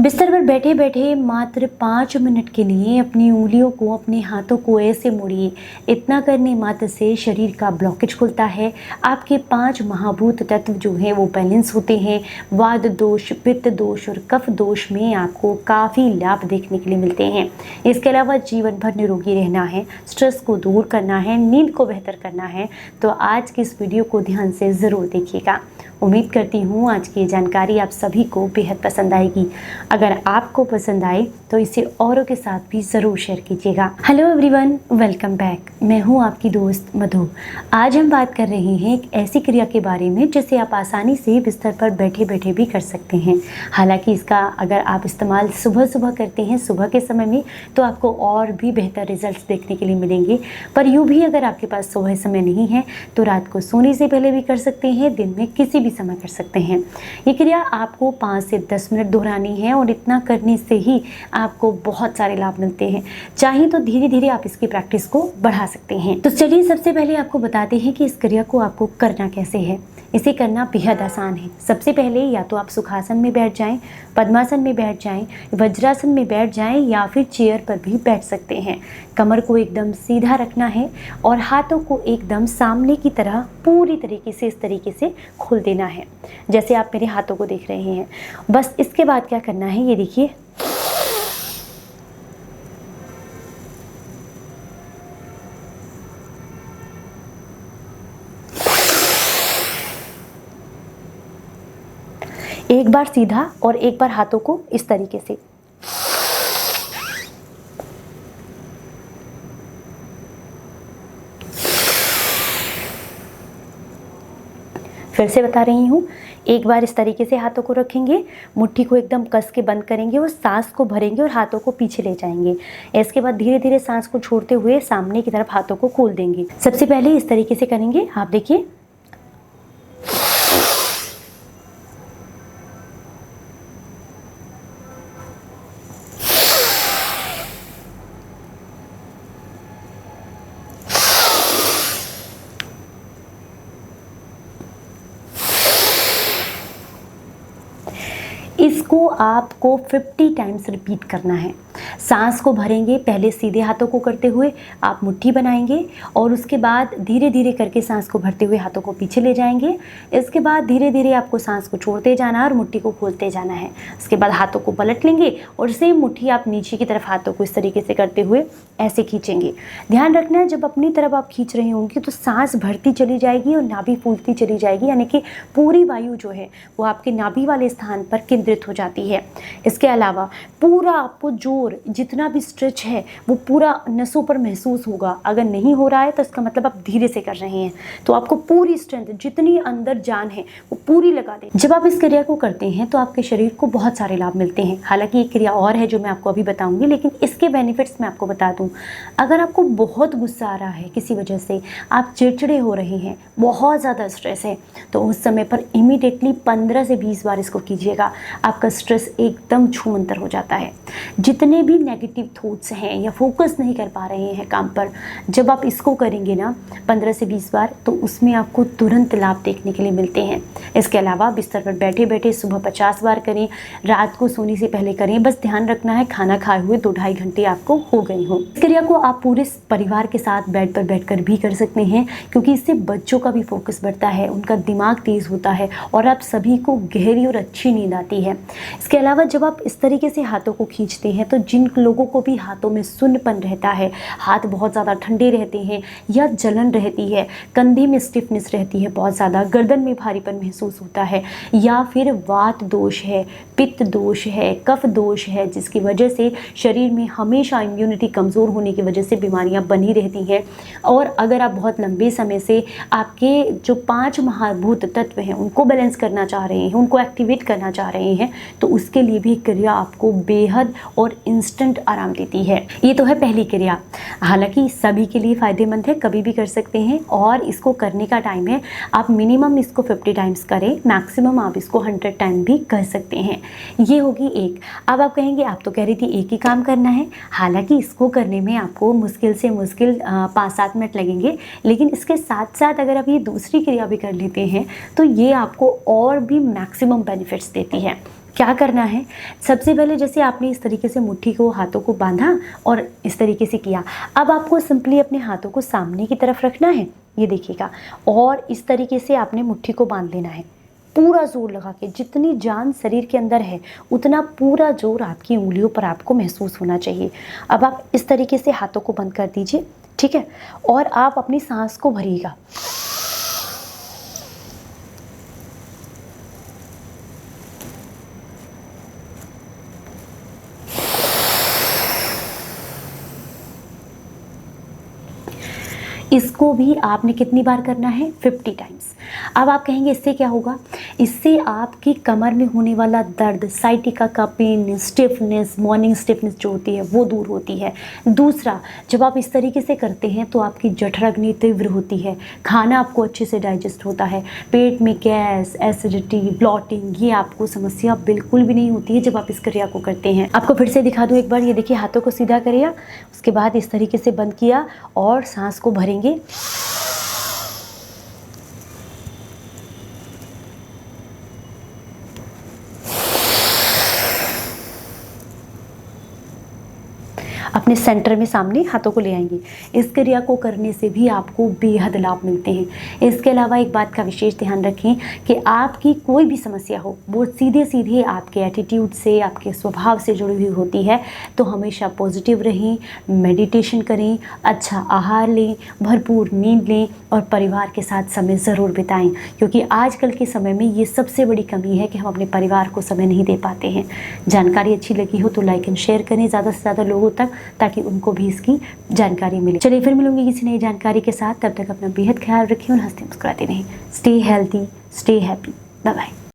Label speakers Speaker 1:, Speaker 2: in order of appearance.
Speaker 1: बिस्तर पर बैठे बैठे मात्र 5 मिनट के लिए अपनी उंगलियों को, अपने हाथों को ऐसे मोड़िए। इतना करने मात्र से शरीर का ब्लॉकेज खुलता है। आपके 5 महाभूत तत्व जो हैं वो बैलेंस होते हैं। वात दोष, पित्त दोष और कफ दोष में आपको काफ़ी लाभ देखने के लिए मिलते हैं। इसके अलावा जीवन भर निरोगी रहना है, स्ट्रेस को दूर करना है, नींद को बेहतर करना है, तो आज की इस वीडियो को ध्यान से ज़रूर देखिएगा। उम्मीद करती हूँ आज की जानकारी आप सभी को बेहद पसंद आएगी। अगर आपको पसंद आए तो इसे औरों के साथ भी ज़रूर शेयर कीजिएगा। Hello everyone, welcome back. मैं हूँ आपकी दोस्त मधु। आज हम बात कर रहे हैं एक ऐसी क्रिया के बारे में जिसे आप आसानी से बिस्तर पर बैठे बैठे भी कर सकते हैं। हालांकि इसका अगर आप इस्तेमाल सुबह सुबह करते हैं, सुबह के समय में, तो आपको और भी बेहतर रिजल्ट्स देखने के लिए मिलेंगे। पर यूँ भी अगर आपके पास सुबह समय नहीं है तो रात को सोने से पहले भी कर सकते हैं, दिन में किसी भी समय कर सकते हैं। ये क्रिया आपको 5 से 10 मिनट दोहरानी है और इतना करने से ही आपको बहुत सारे लाभ मिलते हैं। चाहे तो धीरे धीरे आप इसकी प्रैक्टिस को बढ़ा सकते हैं। तो चलिए सबसे पहले आपको बताते हैं कि इस क्रिया को आपको करना कैसे है। इसे करना बेहद आसान है। सबसे पहले या तो आप सुखासन में बैठ जाएं, पद्मासन में बैठ जाएं, वज्रासन में बैठ जाएं या फिर चेयर पर भी बैठ सकते हैं। कमर को एकदम सीधा रखना है और हाथों को एकदम सामने की तरह पूरी तरीके से इस तरीके से खोल देना है, जैसे आप मेरे हाथों को देख रहे हैं। बस इसके बाद क्या करना है, ये देखिए। एक बार सीधा और एक बार हाथों को इस तरीके से। फिर से बता रही हूँ, एक बार इस तरीके से हाथों को रखेंगे, मुट्ठी को एकदम कस के बंद करेंगे और सांस को भरेंगे और हाथों को पीछे ले जाएंगे। इसके बाद धीरे धीरे सांस को छोड़ते हुए सामने की तरफ हाथों को खोल देंगे। सबसे पहले इस तरीके से करेंगे, आप देखिए। इसको आपको 50 टाइम्स रिपीट करना है। सांस को भरेंगे, पहले सीधे हाथों को करते हुए आप मुट्ठी बनाएंगे और उसके बाद धीरे धीरे करके सांस को भरते हुए हाथों को पीछे ले जाएंगे। इसके बाद धीरे धीरे आपको सांस को छोड़ते जाना है और मुट्ठी को खोलते जाना है। उसके बाद हाथों को पलट लेंगे और सेम मुट्ठी आप नीचे की तरफ हाथों को इस तरीके से करते हुए ऐसे खींचेंगे। ध्यान रखना है, जब अपनी तरफ आप खींच रहे होंगे तो सांस भरती चली जाएगी और नाभि फूलती चली जाएगी, यानी कि पूरी वायु जो है वो आपके नाभि वाले स्थान पर केंद्रित हो जाती है। इसके अलावा पूरा आपको जोर, जितना भी स्ट्रेच है वो पूरा नसों पर महसूस होगा। अगर नहीं हो रहा है तो इसका मतलब आप धीरे से कर रहे हैं, तो आपको पूरी स्ट्रेंथ, जितनी अंदर जान है वो पूरी लगा दें। जब आप इस क्रिया को करते हैं तो आपके शरीर को बहुत सारे लाभ मिलते हैं। हालांकि एक क्रिया और है जो मैं आपको अभी बताऊंगी, लेकिन इसके बेनिफिट्स मैं आपको बता दूं। अगर आपको बहुत गुस्सा आ रहा है, किसी वजह से आप चिड़चिड़े हो रहे हैं, बहुत ज़्यादा स्ट्रेस है, तो उस समय पर इमीडिएटली 15 से 20 बार इसको कीजिएगा। आपका स्ट्रेस एकदम छूमंतर हो जाता है। जितने भी नेगेटिव थॉट्स हैं या फोकस नहीं कर पा रहे हैं काम पर, जब आप इसको करेंगे ना 15 से 20 बार, तो उसमें आपको तुरंत लाभ देखने के लिए मिलते हैं। इसके अलावा बिस्तर पर बैठे बैठे सुबह 50 बार करें, रात को सोने से पहले करें। बस ध्यान रखना है खाना खाए हुए 2-2.5 घंटे आपको हो गए हों। इस क्रिया को आप पूरे परिवार के साथ बेड पर बैठकर भी कर सकते हैं, क्योंकि इससे बच्चों का भी फोकस बढ़ता है, उनका दिमाग तेज होता है और आप सभी को गहरी और अच्छी नींद आती है। इसके अलावा जब आप इस तरीके से हाथों को खींचते हैं तो जिन लोगों को भी हाथों में सुन्नपन रहता है, हाथ बहुत ज़्यादा ठंडे रहते हैं या जलन रहती है, कंधे में स्टिफनेस रहती है, बहुत ज़्यादा गर्दन में भारीपन महसूस होता है, या फिर वात दोष है, पित्त दोष है, कफ दोष है, जिसकी वजह से शरीर में हमेशा इम्यूनिटी कमज़ोर होने की वजह से बीमारियां बनी रहती हैं, और अगर आप बहुत लंबे समय से आपके जो 5 महाभूत तत्व हैं उनको बैलेंस करना चाह रहे हैं, उनको एक्टिवेट करना चाह रहे हैं, तो उसके लिए भी क्रिया आपको बेहद और इंस्टेंट आराम देती है। ये तो है पहली क्रिया। हालांकि सभी के लिए फ़ायदेमंद है, कभी भी कर सकते हैं, और इसको करने का टाइम है, आप मिनिमम इसको 50 टाइम्स करें, मैक्सिमम आप इसको 100 टाइम भी कर सकते हैं। ये होगी एक। अब आप कहेंगे आप तो कह रही थी एक ही काम करना है। हालांकि इसको करने में आपको मुश्किल से मुश्किल 5-7 मिनट लगेंगे, लेकिन इसके साथ साथ अगर आप ये दूसरी क्रिया भी कर लेते हैं तो ये आपको और भी मैक्सिमम बेनिफिट्स देती है। क्या करना है, सबसे पहले जैसे आपने इस तरीके से मुट्ठी को, हाथों को बांधा और इस तरीके से किया, अब आपको सिंपली अपने हाथों को सामने की तरफ रखना है, ये देखिएगा, और इस तरीके से आपने मुट्ठी को बांध लेना है, पूरा जोर लगा के, जितनी जान शरीर के अंदर है उतना पूरा जोर आपकी उंगलियों पर आपको महसूस होना चाहिए। अब आप इस तरीके से हाथों को बंद कर दीजिए, ठीक है, और आप अपनी सांस को भरिएगा। इसको भी आपने कितनी बार करना है, 50 टाइम्स। अब आप कहेंगे इससे क्या होगा, इससे आपकी कमर में होने वाला दर्द, साइटिका का पेन, स्टिफनेस, मॉर्निंग स्टिफनेस जो होती है वो दूर होती है। दूसरा, जब आप इस तरीके से करते हैं तो आपकी जठराग्नि तीव्र होती है, खाना आपको अच्छे से डाइजेस्ट होता है, पेट में गैस, एसिडिटी, ब्लॉटिंग, ये आपको समस्या बिल्कुल भी नहीं होती है जब आप इस क्रिया को करते हैं। आपको फिर से दिखा दूँ एक बार, ये देखिए, हाथों को सीधा करिए, उसके बाद इस तरीके से बंद किया और सांस को भरेंगे। अपने सेंटर में सामने हाथों को ले आएंगे। इस क्रिया को करने से भी आपको बेहद लाभ मिलते हैं। इसके अलावा एक बात का विशेष ध्यान रखें कि आपकी कोई भी समस्या हो वो सीधे सीधे आपके एटीट्यूड से, आपके स्वभाव से जुड़ी हुई होती है, तो हमेशा पॉजिटिव रहें, मेडिटेशन करें, अच्छा आहार लें, भरपूर नींद लें और परिवार के साथ समय ज़रूर बिताएं, क्योंकि आजकल के समय में ये सबसे बड़ी कमी है कि हम अपने परिवार को समय नहीं दे पाते हैं। जानकारी अच्छी लगी हो तो लाइक एंड शेयर करें ज़्यादा से ज़्यादा लोगों तक, ताकि उनको भी इसकी जानकारी मिले। चलिए फिर मिलूंगी किसी नई जानकारी के साथ, तब तक अपना बेहद ख्याल रखें और हंसते मुस्कुराते रहें। Stay healthy, stay happy, bye bye.